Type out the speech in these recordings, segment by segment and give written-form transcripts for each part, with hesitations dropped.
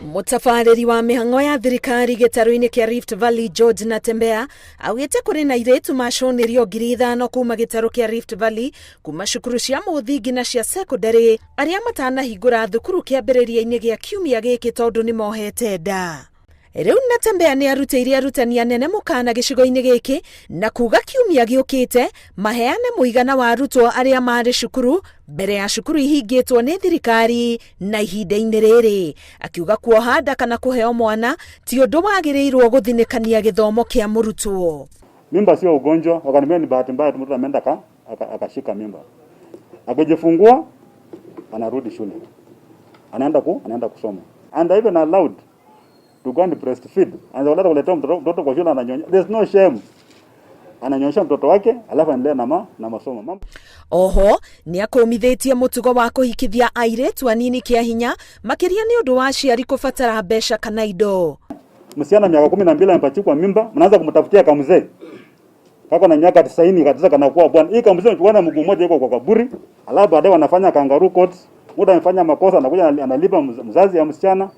Mutafariri wa mihang'o ya thirikari gitaru-ini kia Rift Valley George Natembea augite kuri na iretu maconirio 5,000 kuma gitaru kia Rift Valley kuma cukuru cia muthingi na cia secondary aria matanahingura thukuru kiambiriria-ini gia kiumia giki tondu ni mohete nda. Riu Natembea ni arutĩire arutani anene mukana gicigo-ini giki na kuga kiumia giukite maheane muigana wa arutwo aria mari cukuru mbere ya cukuru ihingitwo ni thirikari na ihinda-ini riri. Akiuga kuoha nda kana kuheo mwana ti undu wagiriirwo guthinikania githomo kia murutwo. Mimba sio ugonjwa, wakaniambia ni bahati mbaya mtu ameenda akashika mimba. Akijifungua anarudi shule. Anaenda kusoma. And even allowed to go and breastfeed. Anaweza kuleta mtoto kwa shule ananyonya. There's no shame. Ananyonyesha mtoto wake alafu anaendelea na masomo. Oho ni akomithitie mutugo wa kuhikithia airetu anini kia hinya makiria ni undu wa aciari kubatara mbeca kana indo. Msichana miaka 12 amepachikwa mimba, mnaanza kumtafutia kamzee. Kako na miaka 90 kabisa kana kuwa bwana. Hii kamzee tunaona mguu mmoja yuko kwa kaburi, alafu baadaye wanafanya kangaroo court. Muda amefanya makosa anakuja analipa mzazi ya msichana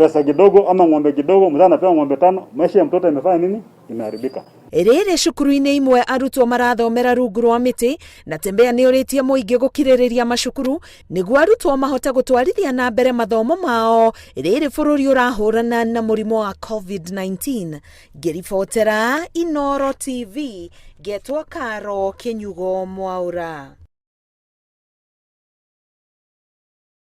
pesa kidogo ama ng'ombe kidogo, mzana anapewa ng'ombe 5, maisha ya mtoto imefanya nini? Imeharibika. Riri cukuru-ini imwe arutwo marathomera rungu rwa miti Natembea ni uritie muingi gukiririria macukuru niguo arutwo mahote gutwarithia na mbere mathomo mao riri bururi urahurana na murimo wa COVID-19. Ngiribotera Inooro TV, getwo Karo Kinyugo Mwaura.